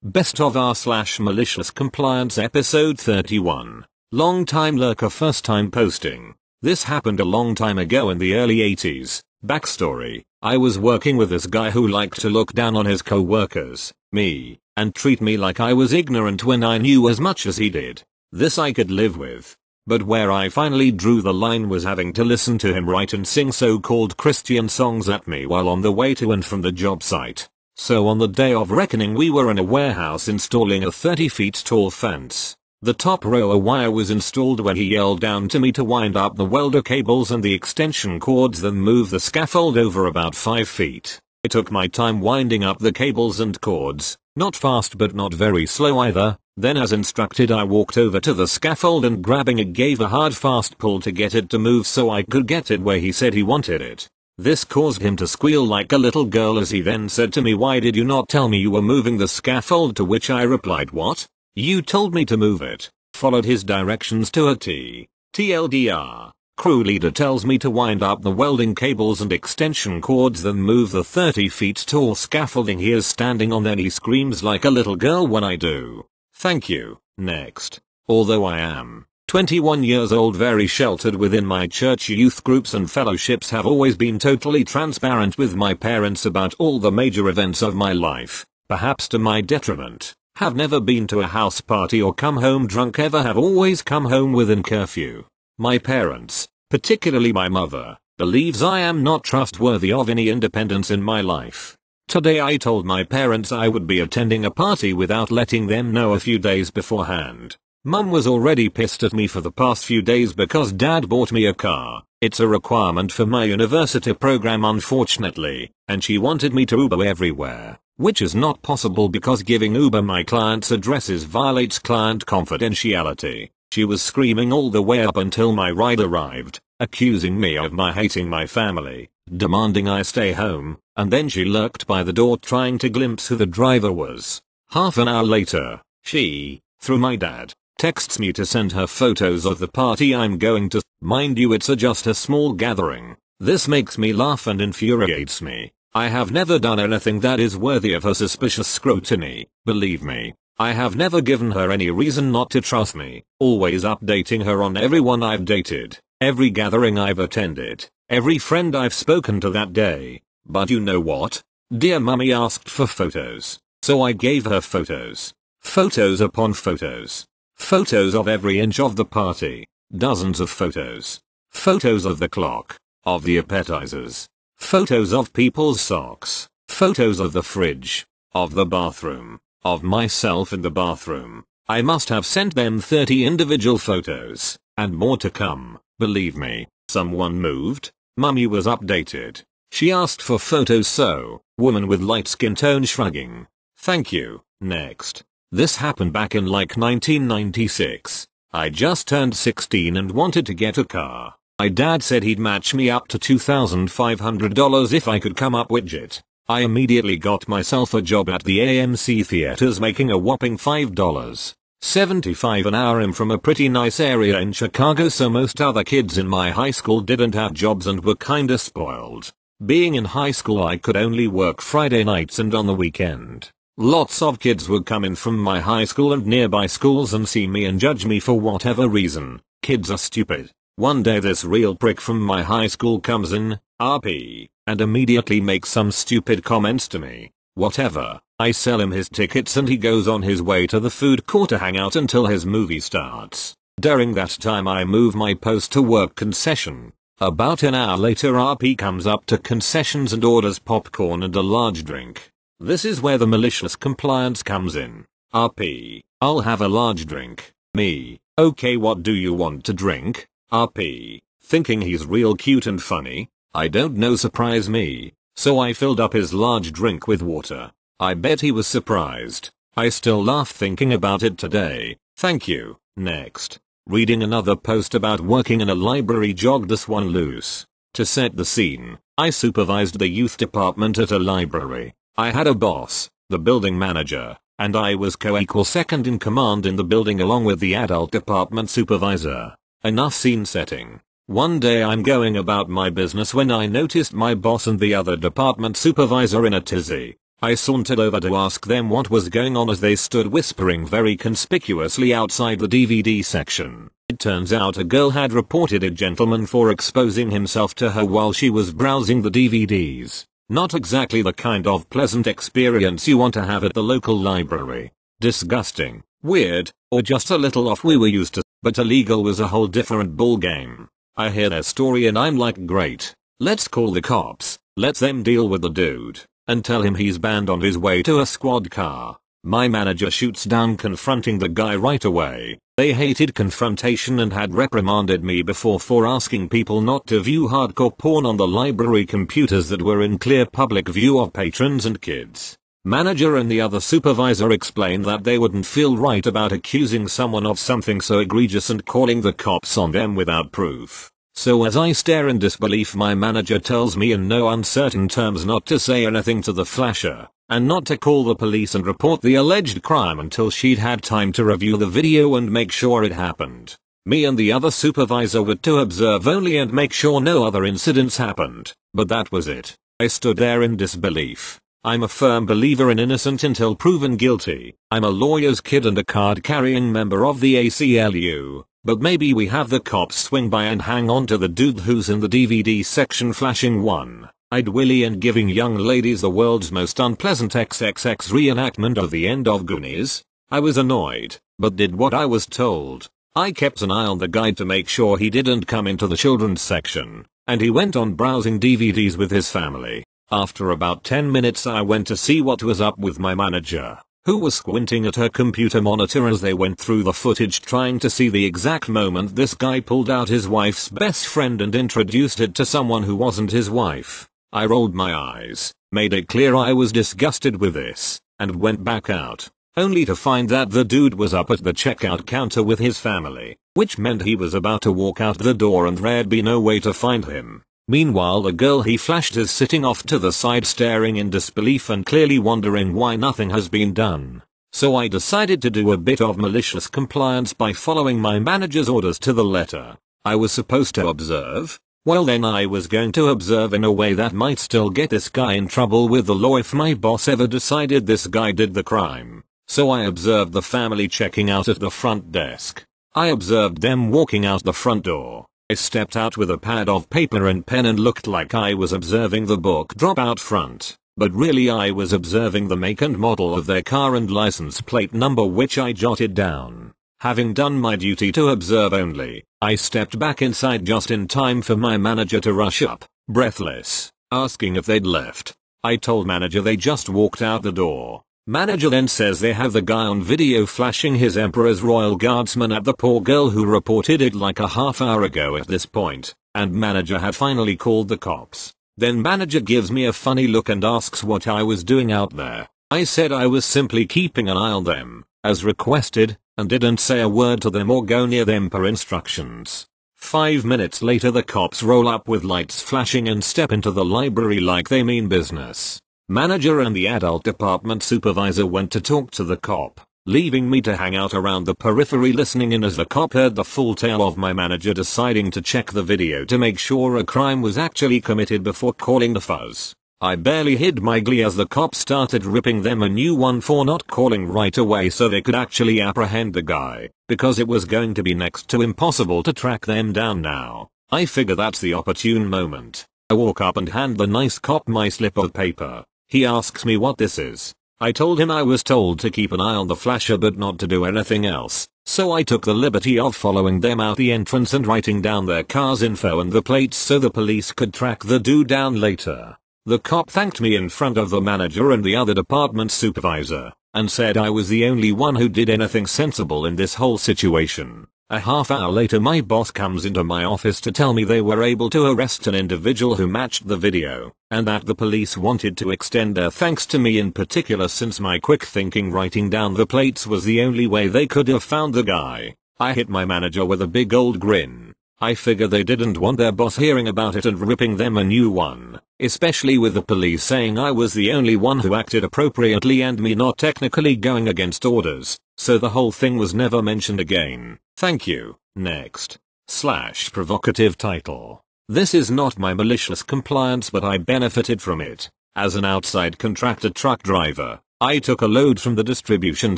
Best of r/malicious compliance episode 31. Long time lurker first time posting. This happened a long time ago in the early 80s. Backstory. I was working with this guy who liked to look down on his co-workers, me, and treat me like I was ignorant when I knew as much as he did. This I could live with. But where I finally drew the line was having to listen to him write and sing so-called Christian songs at me while on the way to and from the job site. So on the day of reckoning we were in a warehouse installing a 30 feet tall fence. The top row of wire was installed when he yelled down to me to wind up the welder cables and the extension cords, then move the scaffold over about 5 feet. I took my time winding up the cables and cords, not fast but not very slow either. Then as instructed I walked over to the scaffold and grabbing it gave a hard fast pull to get it to move so I could get it where he said he wanted it. This caused him to squeal like a little girl as he then said to me, "Why did you not tell me you were moving the scaffold?" To which I replied, "What? You told me to move it." Followed his directions to a T. TLDR. Crew leader tells me to wind up the welding cables and extension cords, then move the 30 feet tall scaffolding he is standing on, then he screams like a little girl when I do. Thank you. Next. Although I am 21 years old, very sheltered within my church youth groups and fellowships, have always been totally transparent with my parents about all the major events of my life, perhaps to my detriment. Have never been to a house party or come home drunk ever, have always come home within curfew. My parents, particularly my mother, believes I am not trustworthy of any independence in my life. Today I told my parents I would be attending a party without letting them know a few days beforehand. Mum was already pissed at me for the past few days because dad bought me a car. It's a requirement for my university program unfortunately, and she wanted me to Uber everywhere, which is not possible because giving Uber my client's addresses violates client confidentiality. She was screaming all the way up until my ride arrived, accusing me of hating my family, demanding I stay home, and then she lurked by the door trying to glimpse who the driver was. Half an hour later, she, through my dad, texts me to send her photos of the party I'm going to. Mind you, it's just a small gathering. This makes me laugh and infuriates me. I have never done anything that is worthy of her suspicious scrutiny, believe me. I have never given her any reason not to trust me, always updating her on everyone I've dated, every gathering I've attended, every friend I've spoken to that day. But you know what? Dear Mummy asked for photos, so I gave her photos. Photos upon photos. Photos of every inch of the party, dozens of photos. Photos of the clock, of the appetizers. Photos of people's socks. Photos of the fridge, of the bathroom, of myself in the bathroom. I must have sent them 30 individual photos, and more to come, believe me. Someone moved? Mummy was updated. She asked for photos, so, woman with light skin tone shrugging. Thank you. Next. This happened back in like 1996. I just turned 16 and wanted to get a car. My dad said he'd match me up to $2,500 if I could come up with it. I immediately got myself a job at the AMC theaters making a whopping $5.75 an hour. I'm from a pretty nice area in Chicago, so most other kids in my high school didn't have jobs and were kinda spoiled. Being in high school I could only work Friday nights and on the weekend. Lots of kids would come in from my high school and nearby schools and see me and judge me for whatever reason. Kids are stupid. One day this real prick from my high school comes in, RP, and immediately makes some stupid comments to me. Whatever. I sell him his tickets and he goes on his way to the food court to hang out until his movie starts. During that time I move my post to work concession. About an hour later RP comes up to concessions and orders popcorn and a large drink. This is where the malicious compliance comes in. RP, I'll have a large drink. Me, okay, what do you want to drink? RP, thinking he's real cute and funny. I don't know, surprise me. So I filled up his large drink with water. I bet he was surprised. I still laugh thinking about it today. Thank you. Next. Reading another post about working in a library, jogged this one loose. To set the scene, I supervised the youth department at a library. I had a boss, the building manager, and I was co-equal second in command in the building along with the adult department supervisor. Enough scene setting. One day I'm going about my business when I noticed my boss and the other department supervisor in a tizzy. I sauntered over to ask them what was going on as they stood whispering very conspicuously outside the DVD section. It turns out a girl had reported a gentleman for exposing himself to her while she was browsing the DVDs. Not exactly the kind of pleasant experience you want to have at the local library. Disgusting, weird, or just a little off we were used to, but illegal was a whole different ballgame. I hear their story and I'm like, great. Let's call the cops, let them deal with the dude, and tell him he's banned on his way to a squad car. My manager shoots down confronting the guy right away. They hated confrontation and had reprimanded me before for asking people not to view hardcore porn on the library computers that were in clear public view of patrons and kids. Manager and the other supervisor explained that they wouldn't feel right about accusing someone of something so egregious and calling the cops on them without proof. So as I stare in disbelief, my manager tells me in no uncertain terms not to say anything to the flasher, and not to call the police and report the alleged crime until she'd had time to review the video and make sure it happened. Me and the other supervisor were to observe only and make sure no other incidents happened, but that was it. I stood there in disbelief. I'm a firm believer in innocent until proven guilty. I'm a lawyer's kid and a card-carrying member of the ACLU. But maybe we have the cops swing by and hang on to the dude who's in the DVD section flashing one-eyed Willy and giving young ladies the world's most unpleasant XXX reenactment of the end of Goonies. I was annoyed, but did what I was told. I kept an eye on the guy to make sure he didn't come into the children's section, and he went on browsing DVDs with his family. After about 10 minutes I went to see what was up with my manager, who was squinting at her computer monitor as they went through the footage trying to see the exact moment this guy pulled out his wife's best friend and introduced it to someone who wasn't his wife. I rolled my eyes, made it clear I was disgusted with this, and went back out, only to find that the dude was up at the checkout counter with his family, which meant he was about to walk out the door and there'd be no way to find him. Meanwhile the girl he flashed is sitting off to the side staring in disbelief and clearly wondering why nothing has been done. So I decided to do a bit of malicious compliance by following my manager's orders to the letter. I was supposed to observe? Well then I was going to observe in a way that might still get this guy in trouble with the law if my boss ever decided this guy did the crime. So I observed the family checking out at the front desk. I observed them walking out the front door. I stepped out with a pad of paper and pen and looked like I was observing the book drop out front, but really I was observing the make and model of their car and license plate number, which I jotted down. Having done my duty to observe only, I stepped back inside just in time for my manager to rush up, breathless, asking if they'd left. I told manager they just walked out the door. Manager then says they have the guy on video flashing his Emperor's Royal Guardsman at the poor girl who reported it like a half hour ago at this point, and manager had finally called the cops. Then manager gives me a funny look and asks what I was doing out there. I said I was simply keeping an eye on them, as requested, and didn't say a word to them or go near them per instructions. 5 minutes later the cops roll up with lights flashing and step into the library like they mean business. Manager and the adult department supervisor went to talk to the cop, leaving me to hang out around the periphery listening in as the cop heard the full tale of my manager deciding to check the video to make sure a crime was actually committed before calling the fuzz. I barely hid my glee as the cop started ripping them a new one for not calling right away so they could actually apprehend the guy, because it was going to be next to impossible to track them down now. I figure that's the opportune moment. I walk up and hand the nice cop my slip of paper. He asks me what this is. I told him I was told to keep an eye on the flasher but not to do anything else, so I took the liberty of following them out the entrance and writing down their car's info and the plates so the police could track the dude down later. The cop thanked me in front of the manager and the other department supervisor, and said I was the only one who did anything sensible in this whole situation. A half hour later my boss comes into my office to tell me they were able to arrest an individual who matched the video, and that the police wanted to extend their thanks to me in particular since my quick thinking writing down the plates was the only way they could have found the guy. I hit my manager with a big old grin. I figure they didn't want their boss hearing about it and ripping them a new one, especially with the police saying I was the only one who acted appropriately and me not technically going against orders, so the whole thing was never mentioned again. Thank you. Next. /provocative title. This is not my malicious compliance but I benefited from it. As an outside contractor truck driver, I took a load from the distribution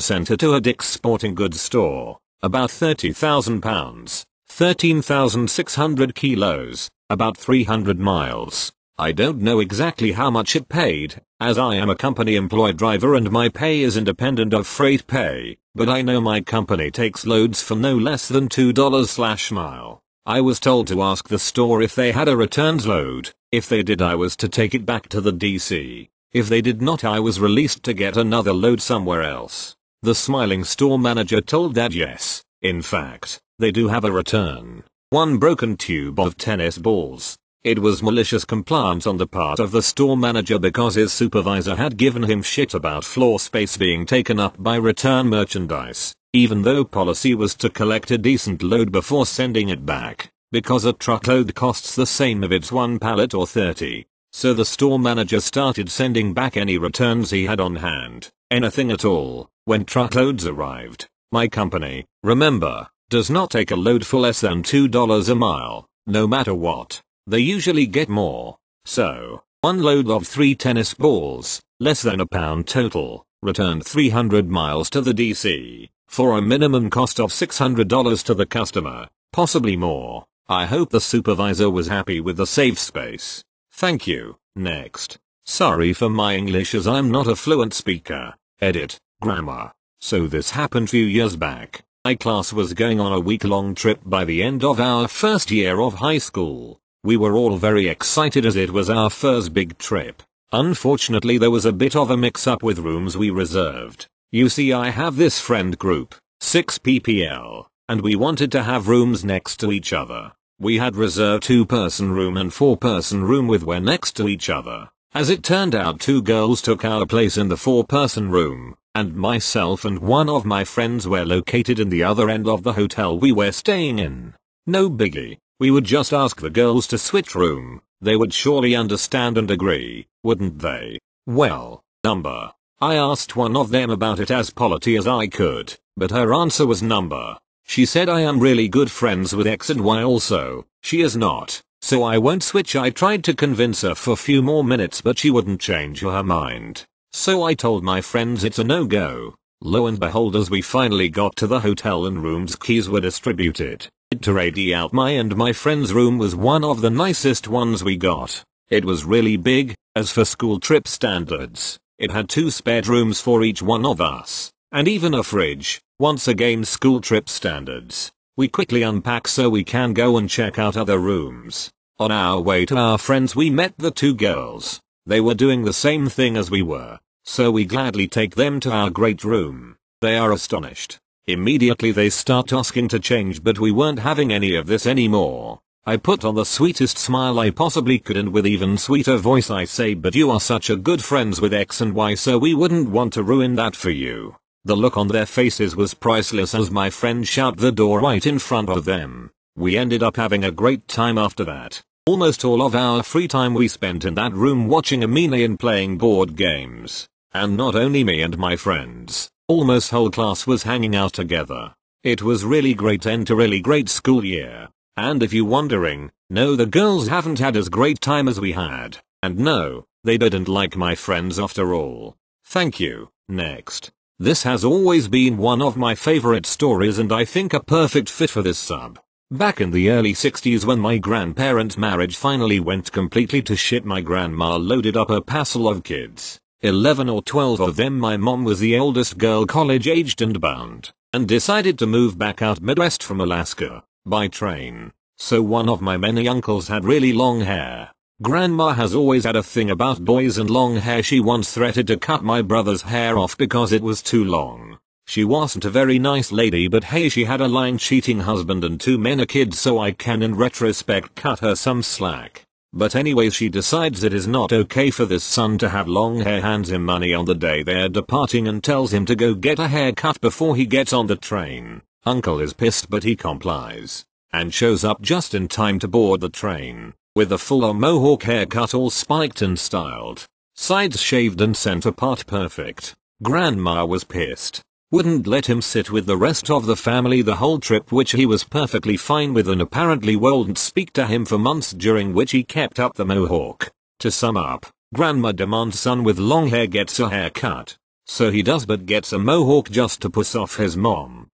center to a Dick's Sporting Goods store, about 30,000 pounds, 13,600 kilos, about 300 miles. I don't know exactly how much it paid, as I am a company employed driver and my pay is independent of freight pay, but I know my company takes loads for no less than $2/mile. I was told to ask the store if they had a returns load. If they did, I was to take it back to the DC. If they did not, I was released to get another load somewhere else. The smiling store manager told that yes, in fact, they do have a return. One broken tube of tennis balls. It was malicious compliance on the part of the store manager because his supervisor had given him shit about floor space being taken up by return merchandise, even though policy was to collect a decent load before sending it back, because a truckload costs the same if it's one pallet or 30. So the store manager started sending back any returns he had on hand, anything at all, when truckloads arrived. My company, remember, does not take a load for less than $2 a mile, no matter what. They usually get more. So, one load of 3 tennis balls, less than £1 total, returned 300 miles to the DC, for a minimum cost of $600 to the customer, possibly more. I hope the supervisor was happy with the save space. Thank you. Next. Sorry for my English as I'm not a fluent speaker. Edit. Grammar. So this happened few years back. My class was going on a week-long trip by the end of our first year of high school. We were all very excited as it was our first big trip. Unfortunately, there was a bit of a mix-up with rooms we reserved. You see, I have this friend group, 6 ppl, and we wanted to have rooms next to each other. We had reserved 2-person room and 4-person room with were next to each other. As it turned out, 2 girls took our place in the 4-person room, and myself and one of my friends were located in the other end of the hotel we were staying in. No biggie. We would just ask the girls to switch room. They would surely understand and agree, wouldn't they? Well, number. I asked one of them about it as politely as I could, but her answer was number. She said I am really good friends with X and Y also. She is not, so I won't switch. I tried to convince her for a few more minutes, but she wouldn't change her mind. So I told my friends it's a no-go. Lo and behold, as we finally got to the hotel and rooms keys were distributed, to radiate out my and my friend's room was one of the nicest ones we got. It was really big, as for school trip standards. It had 2 spare rooms for each one of us, and even a fridge. Once again, school trip standards. We quickly unpack so we can go and check out other rooms. On our way to our friends, we met the 2 girls. They were doing the same thing as we were, so we gladly take them to our great room. They are astonished. Immediately they start asking to change, but we weren't having any of this anymore. I put on the sweetest smile I possibly could, and with even sweeter voice I say, but you are such a good friends with X and Y, so we wouldn't want to ruin that for you. The look on their faces was priceless as my friend shut the door right in front of them. We ended up having a great time after that. Almost all of our free time we spent in that room watching a meanie and playing board games. And not only me and my friends. Almost whole class was hanging out together. It was really great end to really great school year. And if you're wondering, no, the girls haven't had as great time as we had. And no, they didn't like my friends after all. Thank you. Next. This has always been one of my favorite stories and I think a perfect fit for this sub. Back in the early 60s when my grandparents' marriage finally went completely to shit, my grandma loaded up a passel of kids. 11 or 12 of them. My mom was the oldest girl, college aged and bound, and decided to move back out Midwest from Alaska, by train. So one of my many uncles had really long hair. Grandma has always had a thing about boys and long hair. She once threatened to cut my brother's hair off because it was too long. She wasn't a very nice lady, but hey, she had a lying, cheating husband and 2 men, a kid, so I can in retrospect cut her some slack. But anyways, she decides it is not okay for this son to have long hair, hands him money on the day they're departing and tells him to go get a haircut before he gets on the train. Uncle is pissed but he complies, and shows up just in time to board the train, with a full-on Mohawk haircut, all spiked and styled, sides shaved and center part perfect. Grandma was pissed. Wouldn't let him sit with the rest of the family the whole trip, which he was perfectly fine with, and apparently wouldn't speak to him for months, during which he kept up the Mohawk. To sum up, Grandma demands son with long hair gets a haircut. So he does, but gets a mohawk just to piss off his mom.